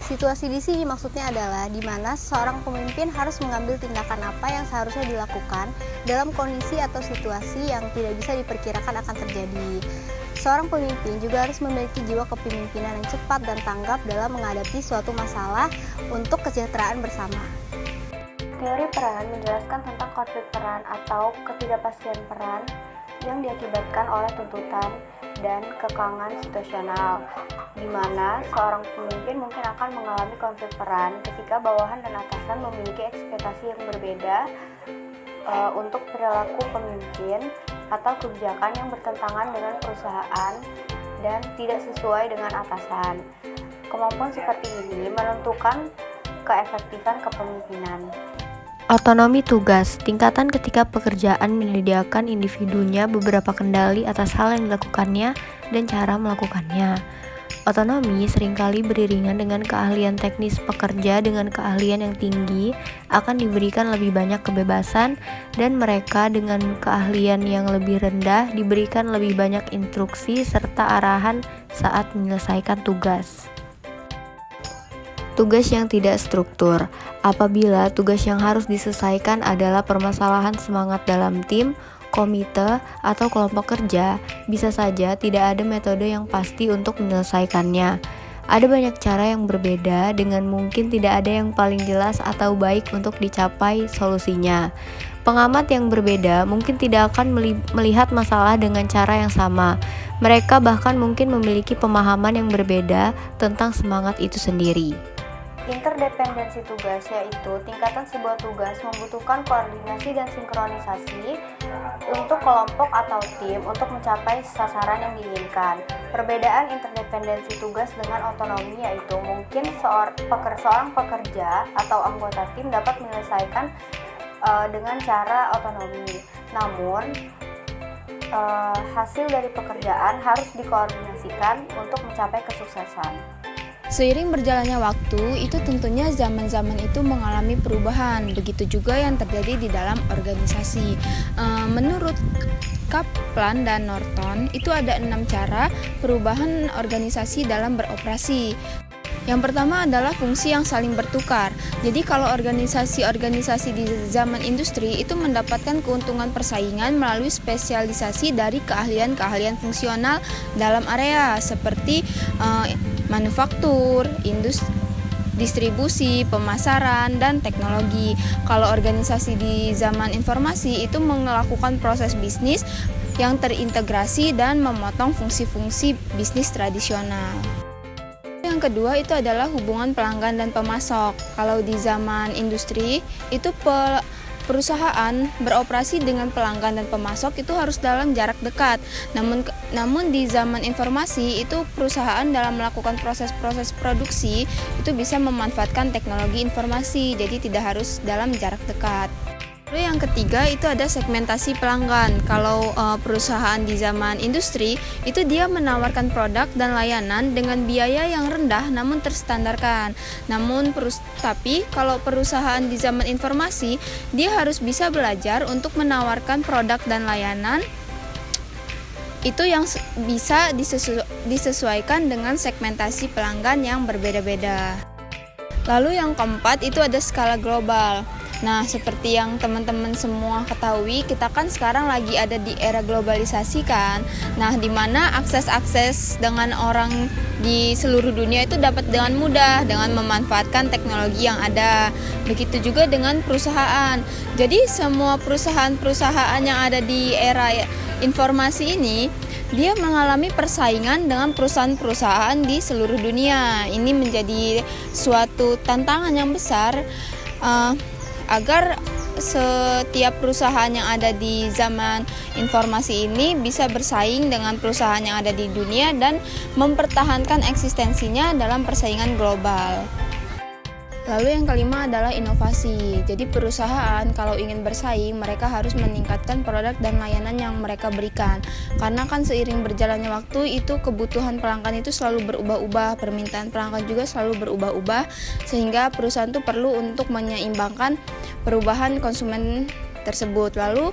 Situasi di sini maksudnya adalah di mana seorang pemimpin harus mengambil tindakan apa yang seharusnya dilakukan dalam kondisi atau situasi yang tidak bisa diperkirakan akan terjadi. Seorang pemimpin juga harus memiliki jiwa kepemimpinan yang cepat dan tanggap dalam menghadapi suatu masalah untuk kesejahteraan bersama. Teori peran menjelaskan tentang konflik peran atau ketidakpastian peran yang diakibatkan oleh tuntutan dan kekangan situasional, di mana seorang pemimpin mungkin akan mengalami konflik peran ketika bawahan dan atasan memiliki ekspektasi yang berbeda untuk perilaku pemimpin atau kebijakan yang bertentangan dengan perusahaan dan tidak sesuai dengan atasan. Kemampuan seperti ini menentukan keefektifan kepemimpinan. Otonomi tugas, tingkatan ketika pekerjaan menyediakan individunya beberapa kendali atas hal yang dilakukannya dan cara melakukannya. Otonomi seringkali beriringan dengan keahlian teknis. Pekerja dengan keahlian yang tinggi akan diberikan lebih banyak kebebasan, dan mereka dengan keahlian yang lebih rendah diberikan lebih banyak instruksi serta arahan saat menyelesaikan tugas. Tugas yang tidak struktur. Apabila tugas yang harus diselesaikan adalah permasalahan semangat dalam tim, komite, atau kelompok kerja, bisa saja tidak ada metode yang pasti untuk menyelesaikannya. Ada banyak cara yang berbeda, dengan mungkin tidak ada yang paling jelas atau baik untuk dicapai solusinya. Pengamat yang berbeda mungkin tidak akan melihat masalah dengan cara yang sama. Mereka bahkan mungkin memiliki pemahaman yang berbeda tentang semangat itu sendiri. Interdependensi tugas, yaitu tingkatan sebuah tugas membutuhkan koordinasi dan sinkronisasi untuk kelompok atau tim untuk mencapai sasaran yang diinginkan. Perbedaan interdependensi tugas dengan otonomi yaitu mungkin seorang pekerja atau anggota tim dapat menyelesaikan dengan cara otonomi. Namun, hasil dari pekerjaan harus dikoordinasikan untuk mencapai kesuksesan. Seiring berjalannya waktu, itu tentunya zaman-zaman itu mengalami perubahan. Begitu juga yang terjadi di dalam organisasi. Menurut Kaplan dan Norton, itu ada 6 cara perubahan organisasi dalam beroperasi. Yang pertama adalah fungsi yang saling bertukar. Jadi kalau organisasi-organisasi di zaman industri itu mendapatkan keuntungan persaingan melalui spesialisasi dari keahlian-keahlian fungsional dalam area seperti manufaktur, distribusi, pemasaran, dan teknologi. Kalau organisasi di zaman informasi itu melakukan proses bisnis yang terintegrasi dan memotong fungsi-fungsi bisnis tradisional. Yang kedua itu adalah hubungan pelanggan dan pemasok. Kalau di zaman industri itu perusahaan beroperasi dengan pelanggan dan pemasok itu harus dalam jarak dekat. Namun di zaman informasi itu perusahaan dalam melakukan proses-proses produksi itu bisa memanfaatkan teknologi informasi, jadi tidak harus dalam jarak dekat. Lalu yang ketiga itu ada segmentasi pelanggan. Kalau perusahaan di zaman industri itu dia menawarkan produk dan layanan dengan biaya yang rendah namun terstandarkan. Tapi kalau perusahaan di zaman informasi dia harus bisa belajar untuk menawarkan produk dan layanan itu yang bisa disesuaikan dengan segmentasi pelanggan yang berbeda-beda. Lalu yang keempat itu ada skala global. Nah, seperti yang teman-teman semua ketahui, kita kan sekarang lagi ada di era globalisasi kan. Nah, di mana akses dengan orang di seluruh dunia itu dapat dengan mudah dengan memanfaatkan teknologi yang ada. Begitu juga dengan perusahaan. Jadi semua perusahaan-perusahaan yang ada di era informasi ini, dia mengalami persaingan dengan perusahaan-perusahaan di seluruh dunia. Ini menjadi suatu tantangan yang besar agar setiap perusahaan yang ada di zaman informasi ini bisa bersaing dengan perusahaan yang ada di dunia dan mempertahankan eksistensinya dalam persaingan global. Lalu yang kelima adalah inovasi. Jadi perusahaan kalau ingin bersaing, mereka harus meningkatkan produk dan layanan yang mereka berikan. Karena kan seiring berjalannya waktu itu kebutuhan pelanggan itu selalu berubah-ubah, permintaan pelanggan juga selalu berubah-ubah, sehingga perusahaan itu perlu untuk menyeimbangkan perubahan konsumen tersebut. Lalu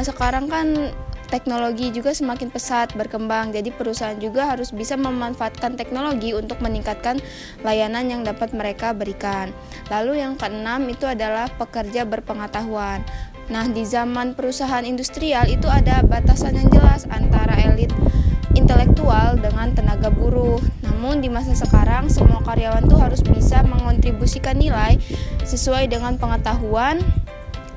sekarang kan teknologi juga semakin pesat berkembang, jadi perusahaan juga harus bisa memanfaatkan teknologi untuk meningkatkan layanan yang dapat mereka berikan. Lalu yang keenam itu adalah pekerja berpengetahuan. Nah, di zaman perusahaan industrial itu ada batasan yang jelas antara elit intelektual dengan tenaga buruh. Namun di masa sekarang semua karyawan tuh harus bisa mengontribusikan nilai sesuai dengan pengetahuan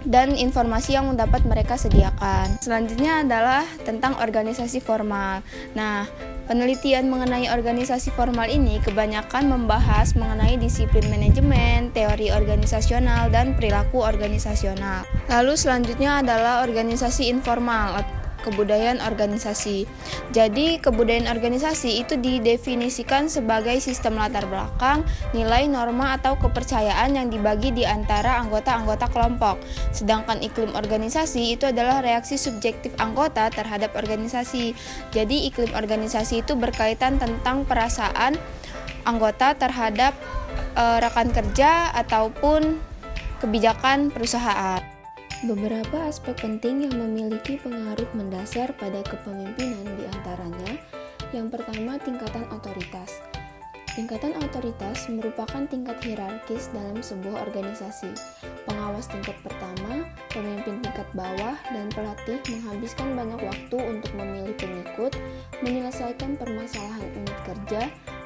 dan informasi yang dapat mereka sediakan. Selanjutnya adalah tentang organisasi formal. Nah, penelitian mengenai organisasi formal ini kebanyakan membahas mengenai disiplin manajemen, teori organisasional, dan perilaku organisasional. Lalu selanjutnya adalah organisasi informal, kebudayaan organisasi. Jadi, kebudayaan organisasi itu didefinisikan sebagai sistem latar belakang, nilai, norma, atau kepercayaan yang dibagi di antara anggota-anggota kelompok. Sedangkan iklim organisasi itu adalah reaksi subjektif anggota terhadap organisasi. Jadi, iklim organisasi itu berkaitan tentang perasaan anggota terhadap rekan kerja ataupun kebijakan perusahaan. Beberapa aspek penting yang memiliki pengaruh mendasar pada kepemimpinan diantaranya, yang pertama tingkatan otoritas. Tingkatan otoritas merupakan tingkat hierarkis dalam sebuah organisasi. Pengawas tingkat pertama, pemimpin tingkat bawah, dan pelatih menghabiskan banyak waktu untuk memilih pengikut, menyelesaikan permasalahan unit kerja,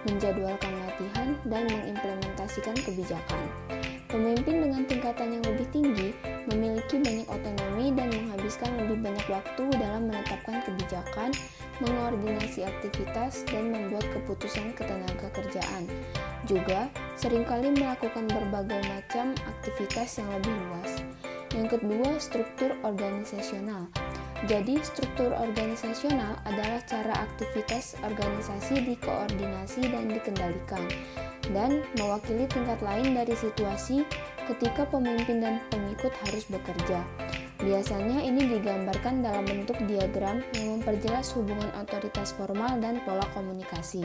menjadwalkan latihan, dan mengimplementasikan kebijakan. Pemimpin dengan tingkatan yang lebih tinggi memiliki banyak otonomi dan menghabiskan lebih banyak waktu dalam menetapkan kebijakan, mengoordinasi aktivitas, dan membuat keputusan ketenagakerjaan. Juga, seringkali melakukan berbagai macam aktivitas yang lebih luas. Yang kedua, struktur organisasional. Jadi, struktur organisasional adalah cara aktivitas organisasi dikoordinasi dan dikendalikan, dan mewakili tingkat lain dari situasi ketika pemimpin dan pengikut harus bekerja. Biasanya ini digambarkan dalam bentuk diagram yang memperjelas hubungan otoritas formal dan pola komunikasi.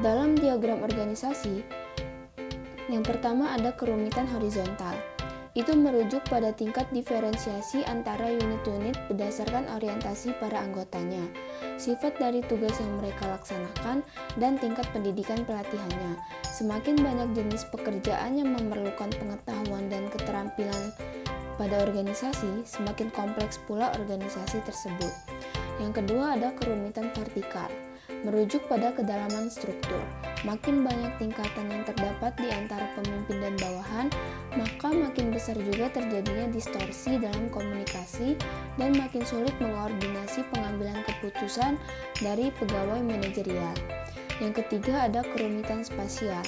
Dalam diagram organisasi, yang pertama ada kerumitan horizontal. Itu merujuk pada tingkat diferensiasi antara unit-unit berdasarkan orientasi para anggotanya, sifat dari tugas yang mereka laksanakan, dan tingkat pendidikan pelatihannya. Semakin banyak jenis pekerjaan yang memerlukan pengetahuan dan keterampilan pada organisasi, semakin kompleks pula organisasi tersebut. Yang kedua ada kerumitan vertikal, merujuk pada kedalaman struktur. Makin banyak tingkatan yang terdapat di antara pemimpin dan bawahan, maka makin besar juga terjadinya distorsi dalam komunikasi dan makin sulit mengkoordinasi pengambilan keputusan dari pegawai manajerial. Yang ketiga ada kerumitan spasial.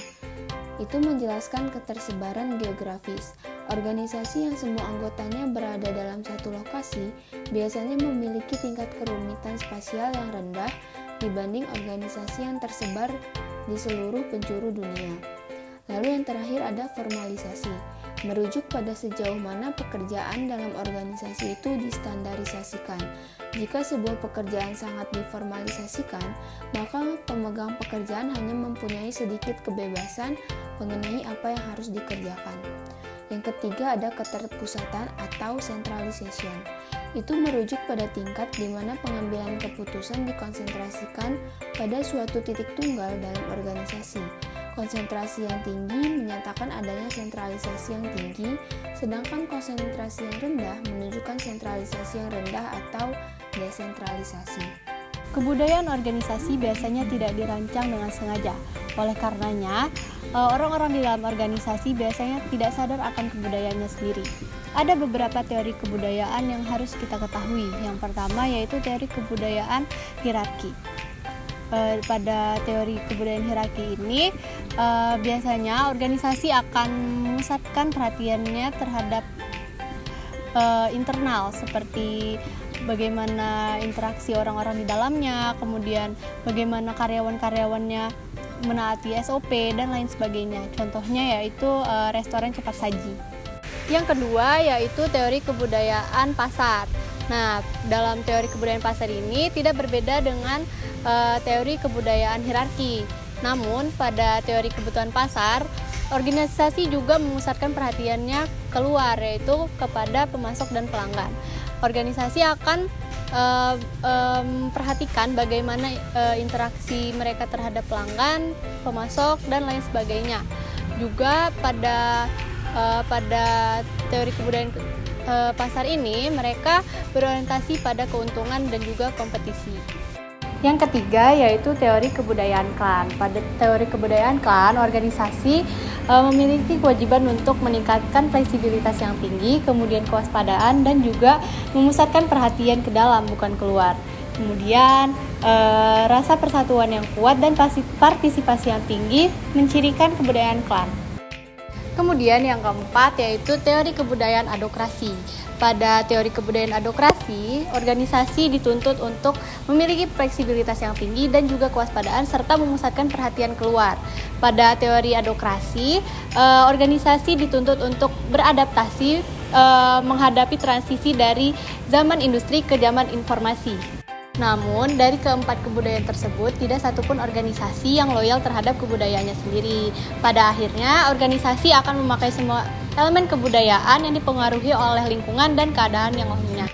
Itu menjelaskan ketersebaran geografis. Organisasi yang semua anggotanya berada dalam satu lokasi biasanya memiliki tingkat kerumitan spasial yang rendah dibanding organisasi yang tersebar di seluruh penjuru dunia. Lalu yang terakhir ada formalisasi, merujuk pada sejauh mana pekerjaan dalam organisasi itu distandarisasikan. Jika sebuah pekerjaan sangat diformalisasikan, maka pemegang pekerjaan hanya mempunyai sedikit kebebasan mengenai apa yang harus dikerjakan. Yang ketiga ada keterpusatan atau centralization. Itu merujuk pada tingkat di mana pengambilan keputusan dikonsentrasikan pada suatu titik tunggal dalam organisasi. Konsentrasi yang tinggi menyatakan adanya sentralisasi yang tinggi, sedangkan konsentrasi yang rendah menunjukkan sentralisasi yang rendah atau desentralisasi. Kebudayaan organisasi biasanya tidak dirancang dengan sengaja. Oleh karenanya, orang-orang di dalam organisasi biasanya tidak sadar akan kebudayaannya sendiri. Ada beberapa teori kebudayaan yang harus kita ketahui. Yang pertama yaitu teori kebudayaan hierarki. pada teori kebudayaan hierarki ini, biasanya organisasi akan memusatkan perhatiannya terhadap internal, seperti bagaimana interaksi orang-orang di dalamnya, kemudian bagaimana karyawan-karyawannya menaati SOP dan lain sebagainya. Contohnya yaitu restoran cepat saji. Yang kedua yaitu teori kebudayaan pasar. Nah, dalam teori kebudayaan pasar ini tidak berbeda dengan teori kebudayaan hierarki. Namun, pada teori kebutuhan pasar, organisasi juga memusatkan perhatiannya keluar, yaitu kepada pemasok dan pelanggan. Organisasi akan perhatikan bagaimana interaksi mereka terhadap pelanggan, pemasok, dan lain sebagainya. Juga pada teori kebudayaan pasar ini, mereka berorientasi pada keuntungan dan juga kompetisi. Yang ketiga yaitu teori kebudayaan klan. Pada teori kebudayaan klan, organisasi memiliki kewajiban untuk meningkatkan fleksibilitas yang tinggi, kemudian kewaspadaan, dan juga memusatkan perhatian ke dalam bukan keluar. Kemudian rasa persatuan yang kuat dan partisipasi yang tinggi mencirikan kebudayaan klan. Kemudian yang keempat yaitu teori kebudayaan adokrasi. Pada teori kebudayaan adokrasi, organisasi dituntut untuk memiliki fleksibilitas yang tinggi dan juga kewaspadaan serta memusatkan perhatian keluar. Pada teori adokrasi, organisasi dituntut untuk beradaptasi menghadapi transisi dari zaman industri ke zaman informasi. Namun, dari keempat kebudayaan tersebut, tidak satupun organisasi yang loyal terhadap kebudayaannya sendiri. Pada akhirnya, organisasi akan memakai semua elemen kebudayaan yang dipengaruhi oleh lingkungan dan keadaan yang lainnya.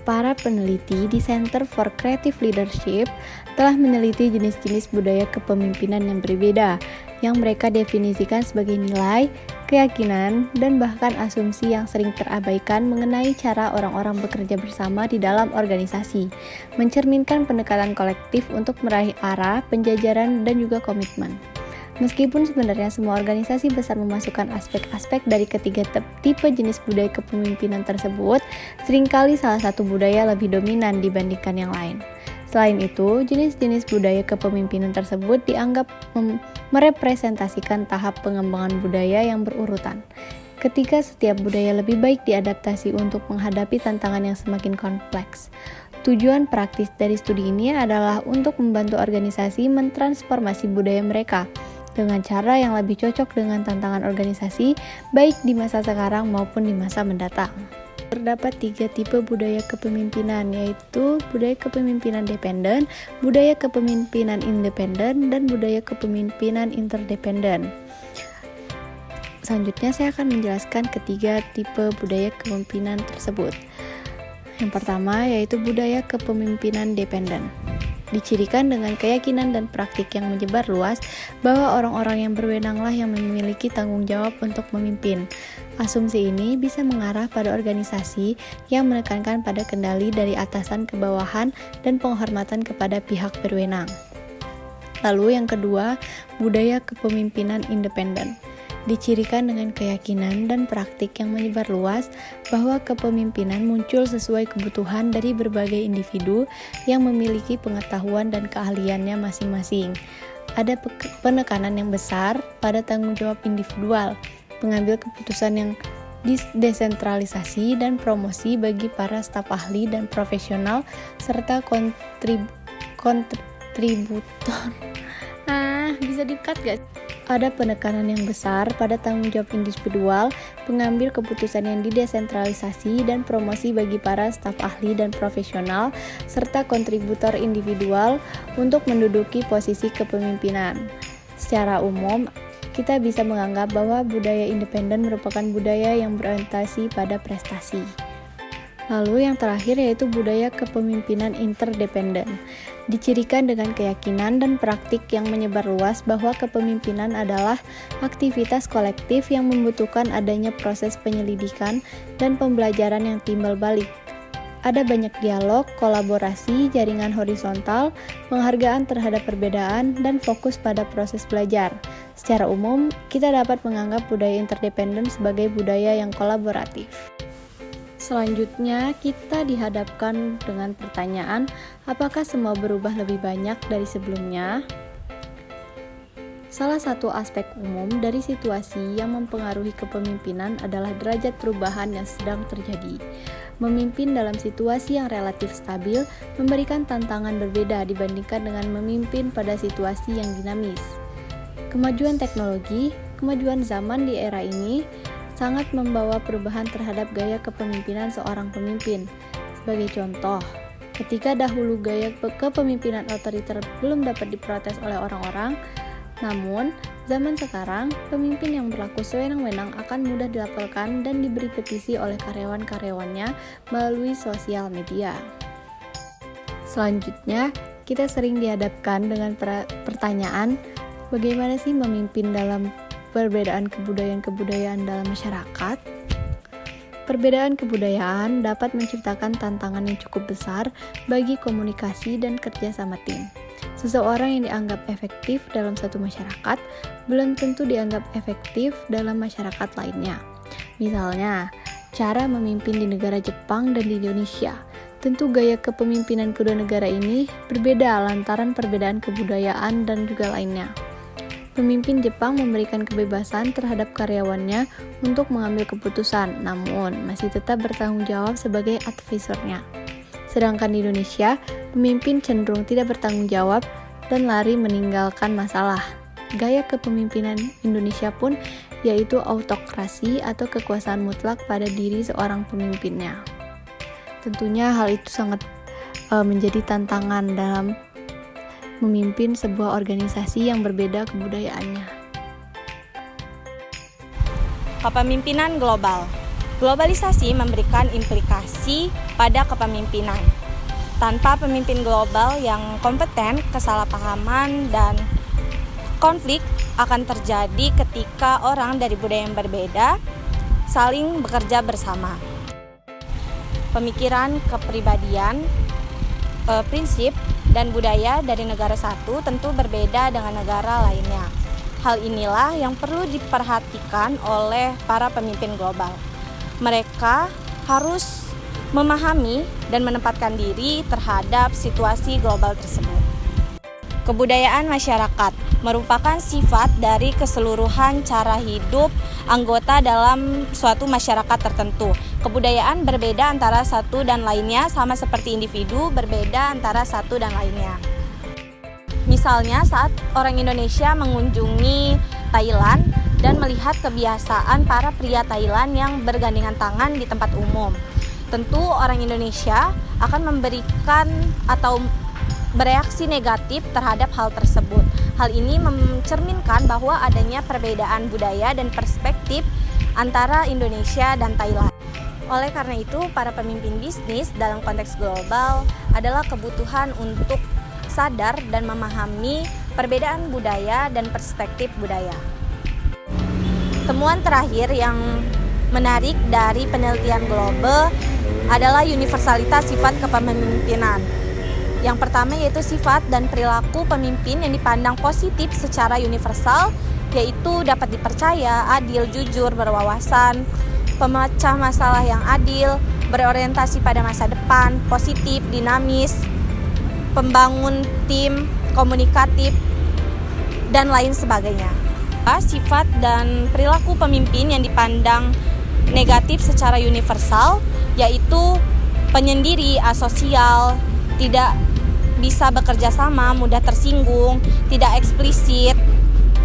Para peneliti di Center for Creative Leadership telah meneliti jenis-jenis budaya kepemimpinan yang berbeda, yang mereka definisikan sebagai nilai, keyakinan, dan bahkan asumsi yang sering terabaikan mengenai cara orang-orang bekerja bersama di dalam organisasi, mencerminkan pendekatan kolektif untuk meraih arah, penjajaran, dan juga komitmen. Meskipun sebenarnya semua organisasi besar memasukkan aspek-aspek dari ketiga tipe jenis budaya kepemimpinan tersebut, seringkali salah satu budaya lebih dominan dibandingkan yang lain. Selain itu, jenis-jenis budaya kepemimpinan tersebut dianggap merepresentasikan tahap pengembangan budaya yang berurutan. Ketika setiap budaya lebih baik diadaptasi untuk menghadapi tantangan yang semakin kompleks. Tujuan praktis dari studi ini adalah untuk membantu organisasi mentransformasi budaya mereka dengan cara yang lebih cocok dengan tantangan organisasi, baik di masa sekarang maupun di masa mendatang. Terdapat 3 tipe budaya kepemimpinan, yaitu budaya kepemimpinan dependen, budaya kepemimpinan independen, dan budaya kepemimpinan interdependen. Selanjutnya saya akan menjelaskan ketiga tipe budaya kepemimpinan tersebut. Yang pertama yaitu budaya kepemimpinan dependen. Dicirikan dengan keyakinan dan praktik yang menyebar luas bahwa orang-orang yang berwenanglah yang memiliki tanggung jawab untuk memimpin. Asumsi ini bisa mengarah pada organisasi yang menekankan pada kendali dari atasan ke bawahan dan penghormatan kepada pihak berwenang. Lalu yang kedua, budaya kepemimpinan independen. Dicirikan dengan keyakinan dan praktik yang menyebar luas bahwa kepemimpinan muncul sesuai kebutuhan dari berbagai individu yang memiliki pengetahuan dan keahliannya masing-masing. Ada penekanan yang besar pada tanggung jawab individual, pengambil keputusan yang desentralisasi dan promosi bagi para staf ahli dan profesional serta kontributor. Bisa di-cut gak? Ada penekanan yang besar pada tanggung jawab individual, pengambil keputusan yang didesentralisasi dan promosi bagi para staf ahli dan profesional, serta kontributor individual untuk menduduki posisi kepemimpinan. Secara umum, kita bisa menganggap bahwa budaya independen merupakan budaya yang berorientasi pada prestasi. Lalu yang terakhir yaitu budaya kepemimpinan interdependen. Dicirikan dengan keyakinan dan praktik yang menyebar luas bahwa kepemimpinan adalah aktivitas kolektif yang membutuhkan adanya proses penyelidikan dan pembelajaran yang timbal balik. Ada banyak dialog, kolaborasi, jaringan horizontal, penghargaan terhadap perbedaan, dan fokus pada proses belajar. Secara umum, kita dapat menganggap budaya interdependen sebagai budaya yang kolaboratif. Selanjutnya, kita dihadapkan dengan pertanyaan, apakah semua berubah lebih banyak dari sebelumnya? Salah satu aspek umum dari situasi yang mempengaruhi kepemimpinan adalah derajat perubahan yang sedang terjadi. Memimpin dalam situasi yang relatif stabil memberikan tantangan berbeda dibandingkan dengan memimpin pada situasi yang dinamis. Kemajuan teknologi, kemajuan zaman di era ini sangat membawa perubahan terhadap gaya kepemimpinan seorang pemimpin. Sebagai contoh, ketika dahulu gaya kepemimpinan otoriter belum dapat diprotes oleh orang-orang, namun zaman sekarang pemimpin yang berlaku sewenang-wenang akan mudah dilaporkan dan diberi petisi oleh karyawan-karyawannya melalui sosial media. Selanjutnya, kita sering dihadapkan dengan pertanyaan, bagaimana sih memimpin dalam perbedaan kebudayaan-kebudayaan dalam masyarakat? Perbedaan kebudayaan dapat menciptakan tantangan yang cukup besar bagi komunikasi dan kerja sama tim. Seseorang yang dianggap efektif dalam satu masyarakat belum tentu dianggap efektif dalam masyarakat lainnya. Misalnya, cara memimpin di negara Jepang dan di Indonesia. Tentu gaya kepemimpinan kedua negara ini berbeda lantaran perbedaan kebudayaan dan juga lainnya. Pemimpin Jepang memberikan kebebasan terhadap karyawannya untuk mengambil keputusan, namun masih tetap bertanggung jawab sebagai advisornya. Sedangkan di Indonesia, pemimpin cenderung tidak bertanggung jawab dan lari meninggalkan masalah. Gaya kepemimpinan Indonesia pun yaitu autokrasi atau kekuasaan mutlak pada diri seorang pemimpinnya. Tentunya hal itu sangat menjadi tantangan dalam memimpin sebuah organisasi yang berbeda kebudayaannya. Kepemimpinan global. Globalisasi memberikan implikasi pada kepemimpinan. Tanpa pemimpin global yang kompeten, kesalahpahaman dan konflik akan terjadi ketika orang dari budaya yang berbeda saling bekerja bersama. Pemikiran, kepribadian, prinsip, dan budaya dari negara satu tentu berbeda dengan negara lainnya. Hal inilah yang perlu diperhatikan oleh para pemimpin global. Mereka harus memahami dan menempatkan diri terhadap situasi global tersebut. Kebudayaan masyarakat merupakan sifat dari keseluruhan cara hidup anggota dalam suatu masyarakat tertentu. Kebudayaan berbeda antara satu dan lainnya, sama seperti individu berbeda antara satu dan lainnya. Misalnya saat orang Indonesia mengunjungi Thailand dan melihat kebiasaan para pria Thailand yang bergandengan tangan di tempat umum. Tentu orang Indonesia akan memberikan atau bereaksi negatif terhadap hal tersebut. Hal ini mencerminkan bahwa adanya perbedaan budaya dan perspektif antara Indonesia dan Thailand. Oleh karena itu, para pemimpin bisnis dalam konteks global adalah kebutuhan untuk sadar dan memahami perbedaan budaya dan perspektif budaya. Temuan terakhir yang menarik dari penelitian global adalah universalitas sifat kepemimpinan. Yang pertama yaitu sifat dan perilaku pemimpin yang dipandang positif secara universal, yaitu dapat dipercaya, adil, jujur, berwawasan, pemecah masalah yang adil, berorientasi pada masa depan, positif, dinamis, pembangun tim, komunikatif, dan lain sebagainya. Sifat dan perilaku pemimpin yang dipandang negatif secara universal, yaitu penyendiri, asosial, tidak bisa bekerja sama, mudah tersinggung, tidak eksplisit,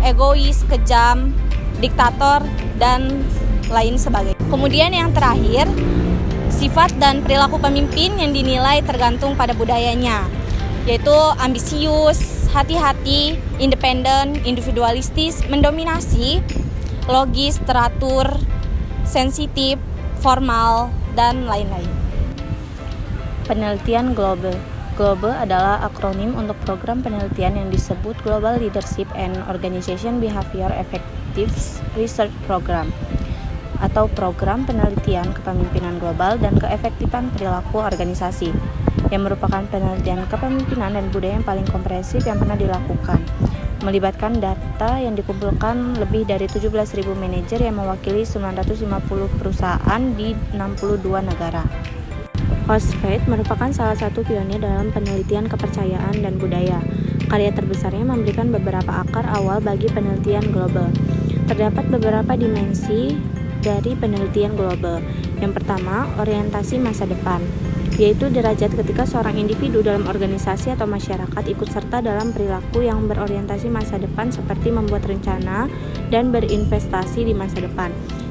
egois, kejam, diktator, dan lain sebagainya. Kemudian yang terakhir, sifat dan perilaku pemimpin yang dinilai tergantung pada budayanya, yaitu ambisius, hati-hati, independen, individualistis, mendominasi, logis, teratur, sensitif, formal, dan lain-lain. Penelitian global. Global adalah akronim untuk program penelitian yang disebut Global Leadership and Organization Behavior Effectiveness Research Program, atau program penelitian kepemimpinan global dan keefektifan perilaku organisasi, yang merupakan penelitian kepemimpinan dan budaya yang paling komprehensif yang pernah dilakukan. melibatkan data yang dikumpulkan lebih dari 17.000 manajer yang mewakili 950 perusahaan di 62 negara. Hosfeld merupakan salah satu pionir dalam penelitian kepercayaan dan budaya. Karya terbesarnya memberikan beberapa akar awal bagi penelitian global. Terdapat beberapa dimensi dari penelitian global. Yang pertama, orientasi masa depan, yaitu derajat ketika seorang individu dalam organisasi atau masyarakat ikut serta dalam perilaku yang berorientasi masa depan seperti membuat rencana dan berinvestasi di masa depan.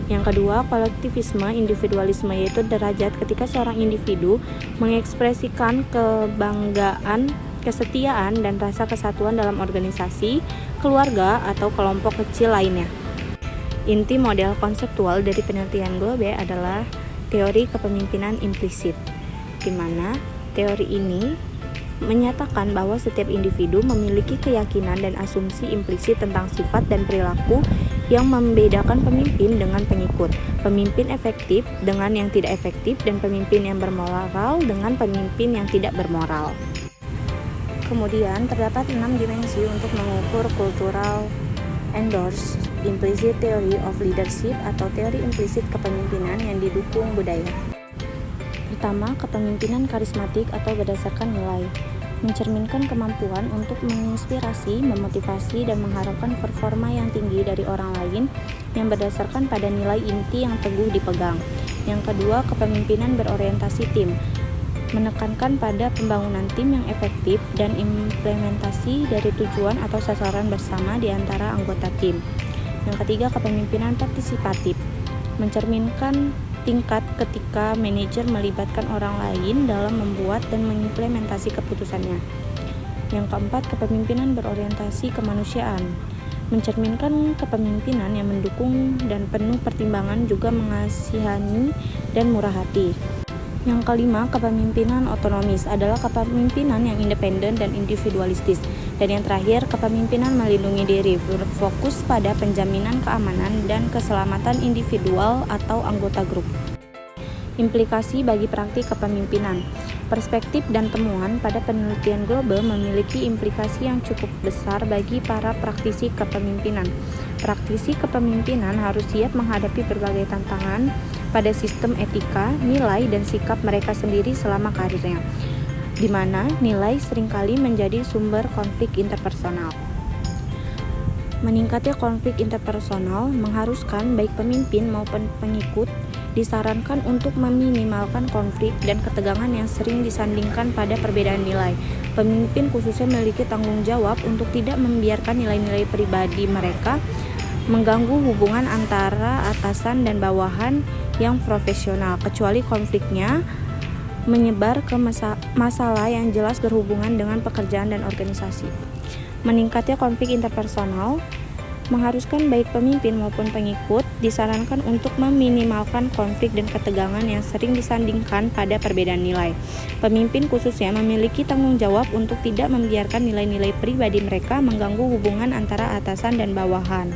Yang kedua, kolektivisme individualisme, yaitu derajat ketika seorang individu mengekspresikan kebanggaan, kesetiaan, dan rasa kesatuan dalam organisasi, keluarga, atau kelompok kecil lainnya. Inti model konseptual dari penelitian global adalah teori kepemimpinan implisit, di mana teori ini menyatakan bahwa setiap individu memiliki keyakinan dan asumsi implisit tentang sifat dan perilaku yang membedakan pemimpin dengan pengikut, pemimpin efektif dengan yang tidak efektif, dan pemimpin yang bermoral dengan pemimpin yang tidak bermoral. Kemudian terdapat 6 dimensi untuk mengukur cultural endorse implicit theory of leadership atau teori implisit kepemimpinan yang didukung budaya. Pertama, kepemimpinan karismatik atau berdasarkan nilai, mencerminkan kemampuan untuk menginspirasi, memotivasi, dan mengharapkan performa yang tinggi dari orang lain yang berdasarkan pada nilai inti yang teguh dipegang. Yang kedua, kepemimpinan berorientasi tim, menekankan pada pembangunan tim yang efektif dan implementasi dari tujuan atau sasaran bersama di antara anggota tim. Yang ketiga, kepemimpinan partisipatif, mencerminkan tingkat ketika manajer melibatkan orang lain dalam membuat dan mengimplementasi keputusannya. Yang keempat, kepemimpinan berorientasi kemanusiaan, mencerminkan kepemimpinan yang mendukung dan penuh pertimbangan juga mengasihani dan murah hati. Yang kelima, kepemimpinan otonomis adalah kepemimpinan yang independen dan individualistis. Dan yang terakhir, kepemimpinan melindungi diri, berfokus pada penjaminan keamanan dan keselamatan individual atau anggota grup. Implikasi bagi praktik kepemimpinan. Perspektif dan temuan pada penelitian global memiliki implikasi yang cukup besar bagi para praktisi kepemimpinan. Praktisi kepemimpinan harus siap menghadapi berbagai tantangan pada sistem etika, nilai, dan sikap mereka sendiri selama karirnya, di mana nilai seringkali menjadi sumber konflik interpersonal. Meningkatnya konflik interpersonal mengharuskan baik pemimpin maupun pengikut disarankan untuk meminimalkan konflik dan ketegangan yang sering disandingkan pada perbedaan nilai. Pemimpin khususnya memiliki tanggung jawab untuk tidak membiarkan nilai-nilai pribadi mereka mengganggu hubungan antara atasan dan bawahan yang profesional, kecuali konfliknya menyebar ke masalah yang jelas berhubungan dengan pekerjaan dan organisasi. Meningkatnya konflik interpersonal mengharuskan baik pemimpin maupun pengikut disarankan untuk meminimalkan konflik dan ketegangan yang sering disandingkan pada perbedaan nilai. Pemimpin khususnya memiliki tanggung jawab untuk tidak membiarkan nilai-nilai pribadi mereka mengganggu hubungan antara atasan dan bawahan.